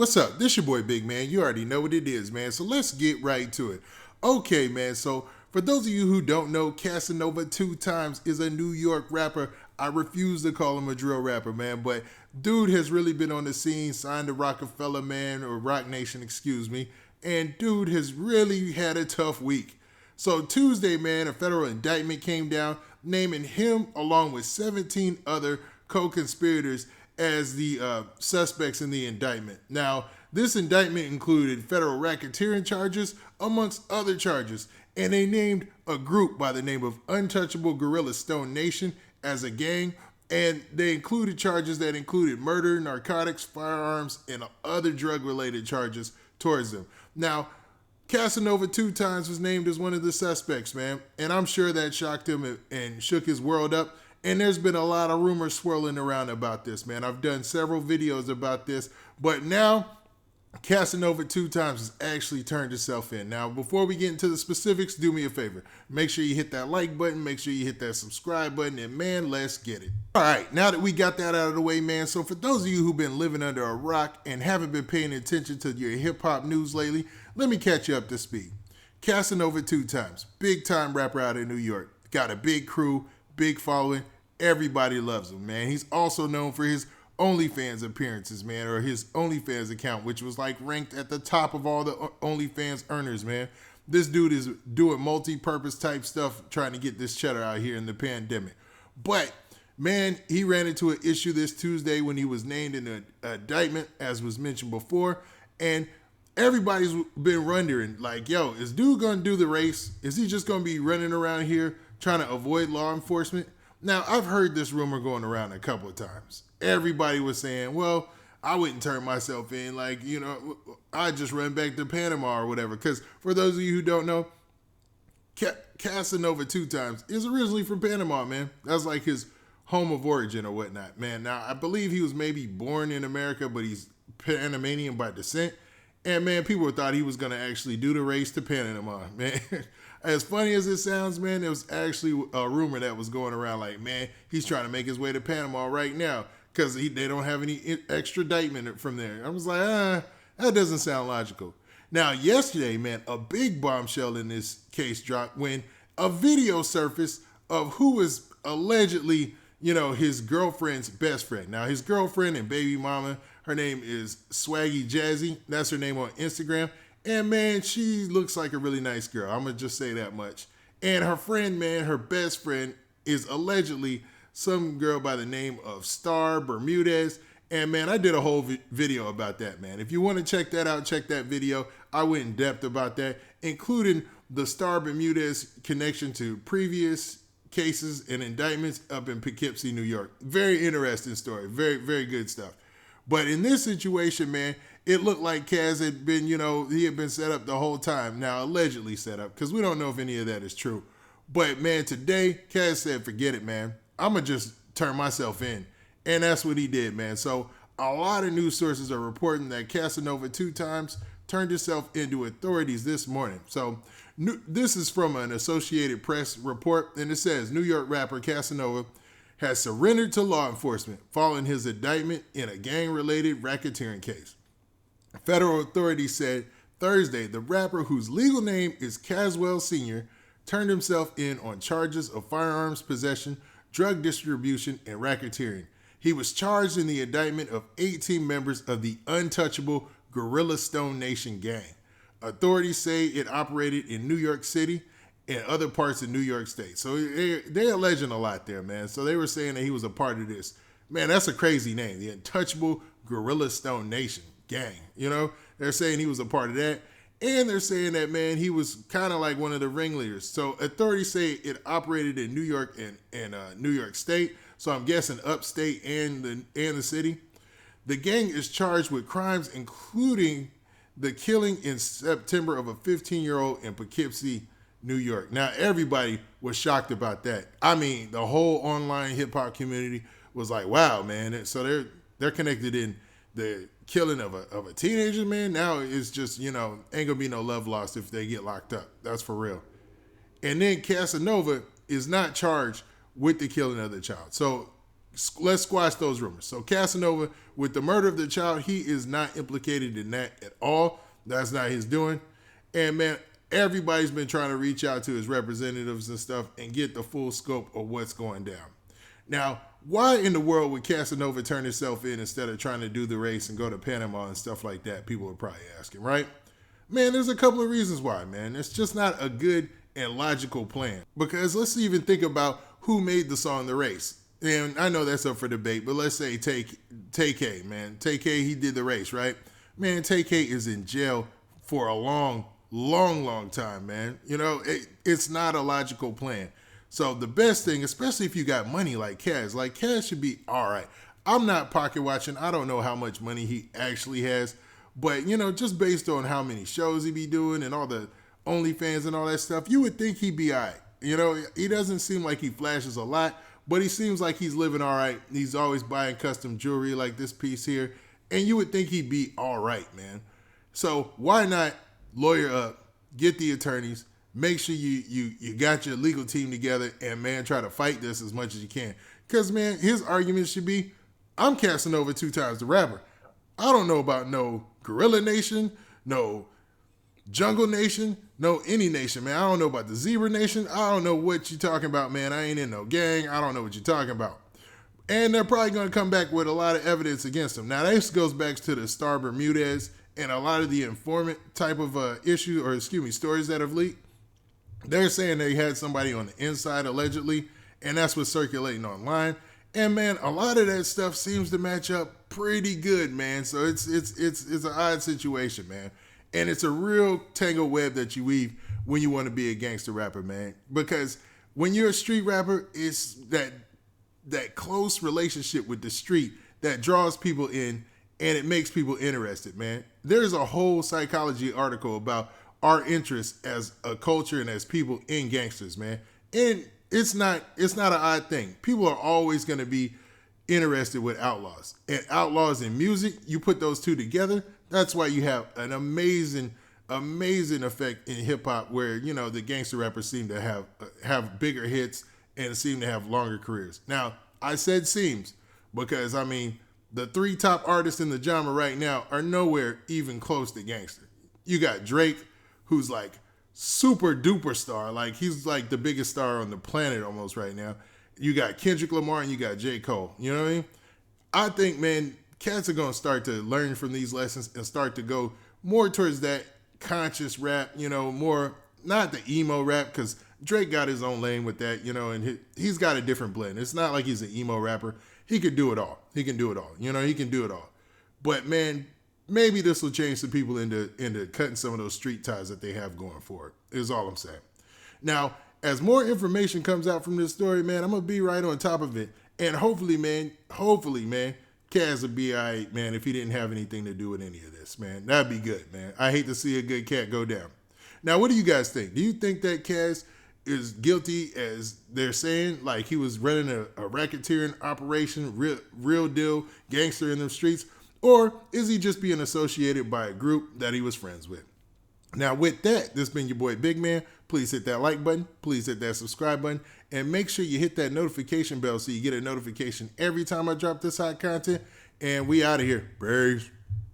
What's up? This your boy Big Man. You already know what it is, man. So let's get right to it. Okay, man. So for those of you who don't know, Casanova 2 Times is a New York rapper. I refuse to call him a drill rapper, man, but dude has really been on the scene, signed to Rockefeller, man, or Rock Nation, excuse me, and dude has really had a tough week. So Tuesday, man, a federal indictment came down naming him along with 17 other co-conspirators as the suspects in the indictment. Now, this indictment included federal racketeering charges, amongst other charges, and they named a group by the name of Untouchable Gorilla Stone Nation as a gang, and they included charges that included murder, narcotics, firearms, and other drug-related charges towards them. Now, Casanova 2 Times was named as one of the suspects, man, and I'm sure that shocked him and shook his world up. And there's been a lot of rumors swirling around about this, man. I've done several videos about this, but now Casanova 2 Times has actually turned himself in. Now, before we get into the specifics, do me a favor. Make sure you hit that like button, make sure you hit that subscribe button, and man, let's get it. All right, now that we got that out of the way, man, so for those of you who've been living under a rock and haven't been paying attention to your hip-hop news lately, let me catch you up to speed. Casanova 2 Times, big-time rapper out of New York. Got a big crew, big following. Everybody loves him, man. He's also known for his OnlyFans appearances, man, or his OnlyFans account, which was like ranked at the top of all the OnlyFans earners, man. This dude is doing multi-purpose type stuff, trying to get this cheddar out here in the pandemic. But, man, he ran into an issue this Tuesday when he was named in the indictment, as was mentioned before, and everybody's been wondering, like, yo, is dude going to do the race? Is he just going to be running around here trying to avoid law enforcement? Now, I've heard this rumor going around a couple of times. Everybody was saying, well, I wouldn't turn myself in. Like, you know, I'd just run back to Panama or whatever. Because for those of you who don't know, Casanova 2 Times is originally from Panama, man. That's like his home of origin or whatnot, man. Now, I believe he was maybe born in America, but he's Panamanian by descent. And, man, people thought he was going to actually do the race to Panama, man. As funny as it sounds, man, there was actually a rumor that was going around like, man, he's trying to make his way to Panama right now because they don't have any extradition from there. I was like, that doesn't sound logical. Now, yesterday, man, a big bombshell in this case dropped when a video surfaced of who was allegedly, you know, his girlfriend's best friend. Now, his girlfriend and baby mama, her name is Swaggy Jazzy. That's her name on Instagram. And, man, she looks like a really nice girl. I'm going to just say that much. And her friend, man, her best friend, is allegedly some girl by the name of Star Bermudez. And, man, I did a whole video about that, man. If you want to check that out, check that video. I went in depth about that, including the Star Bermudez connection to previous cases and indictments up in Poughkeepsie, New York. Very interesting story. Very, very good stuff. But in this situation, man, it looked like Kaz had been, you know, he had been set up the whole time. Now, allegedly set up, because we don't know if any of that is true. But, man, today, Kaz said, forget it, man. I'm going to just turn myself in. And that's what he did, man. So, a lot of news sources are reporting that Casanova 2 Times turned himself into authorities this morning. So, this is from an Associated Press report, and it says, New York rapper Casanova has surrendered to law enforcement following his indictment in a gang-related racketeering case. Federal authorities said Thursday the rapper, whose legal name is Caswell Sr., turned himself in on charges of firearms possession, drug distribution, and racketeering. He was charged in the indictment of 18 members of the Untouchable Gorilla Stone Nation gang. Authorities say it operated in New York City and other parts of New York State. So they're alleging a lot there, man. So they were saying that he was a part of this. Man, that's a crazy name, the Untouchable Gorilla Stone Nation gang. You know, they're saying he was a part of that. And they're saying that, man, he was kind of like one of the ringleaders. So authorities say it operated in New York and New York State. So I'm guessing upstate and the city. The gang is charged with crimes including the killing in September of a 15-year-old in Poughkeepsie, New York. Now, everybody was shocked about that. I mean, the whole online hip-hop community was like, wow, man. So they're connected in the killing of a teenager, man. Now it's just, you know, ain't gonna be no love lost if they get locked up. That's for real. And then Casanova is not charged with the killing of the child. So let's squash those rumors. So Casanova, with the murder of the child, he is not implicated in that at all. That's not his doing. And man, everybody's been trying to reach out to his representatives and stuff and get the full scope of what's going down. Now, why in the world would Casanova turn himself in instead of trying to do the race and go to Panama and stuff like that? People are probably asking, right? Man, there's a couple of reasons why, man. It's just not a good and logical plan. Because let's even think about who made the song The Race. And I know that's up for debate, but let's say Tay-K, man. Tay-K, he did The Race, right? Man, Tay-K is in jail for a long time, man. You know, it's not a logical plan. So the best thing, especially if you got money like Kaz should be all right. I'm not pocket watching. I don't know how much money he actually has. But, you know, just based on how many shows he be doing and all the OnlyFans and all that stuff, you would think he'd be all right. You know, he doesn't seem like he flashes a lot, but he seems like he's living all right. He's always buying custom jewelry like this piece here. And you would think he'd be all right, man. So why not lawyer up, get the attorneys, make sure you got your legal team together and, man, try to fight this as much as you can. Because, man, his argument should be, I'm Casanova 2 times the rapper. I don't know about no Gorilla Nation, no Jungle Nation, no any nation, man. I don't know about the Zebra Nation. I don't know what you're talking about, man. I ain't in no gang. I don't know what you're talking about. And they're probably going to come back with a lot of evidence against him. Now, this goes back to the Star Bermudez and a lot of the informant type of stories that have leaked. They're saying they had somebody on the inside allegedly, and that's what's circulating online. And man, a lot of that stuff seems to match up pretty good, man. So it's an odd situation, man. And it's a real tangled web that you weave when you want to be a gangster rapper, man. Because when you're a street rapper, it's that close relationship with the street that draws people in and it makes people interested, man. There's a whole psychology article about our interest as a culture and as people in gangsters, man. And it's not an odd thing. People are always going to be interested with outlaws. And outlaws in music, you put those two together, that's why you have an amazing effect in hip hop where, you know, the gangster rappers seem to have bigger hits and seem to have longer careers. Now, I said seems because, I mean, the 3 top artists in the genre right now are nowhere even close to gangster. You got Drake, who's like super duper star. Like, he's like the biggest star on the planet almost right now. You got Kendrick Lamar and you got J. Cole. You know what I mean? I think, man, cats are going to start to learn from these lessons and start to go more towards that conscious rap, you know, more, not the emo rap, because Drake got his own lane with that, you know, and he's got a different blend. It's not like he's an emo rapper. He could do it all. He can do it all. You know, he can do it all. But, man, maybe this will change some people into cutting some of those street ties that they have going for it, is all I'm saying. Now, as more information comes out from this story, man, I'm going to be right on top of it. And hopefully, man, Kaz would be all right, man, if he didn't have anything to do with any of this, man. That'd be good, man. I hate to see a good cat go down. Now, what do you guys think? Do you think that Kaz is guilty as they're saying? Like, he was running a racketeering operation, real deal gangster in the streets? Or is he just being associated by a group that he was friends with? Now, with that, this has been your boy Big Man. Please hit that like button. Please hit that subscribe button. And make sure you hit that notification bell so you get a notification every time I drop this hot content. And we out of here. Peace.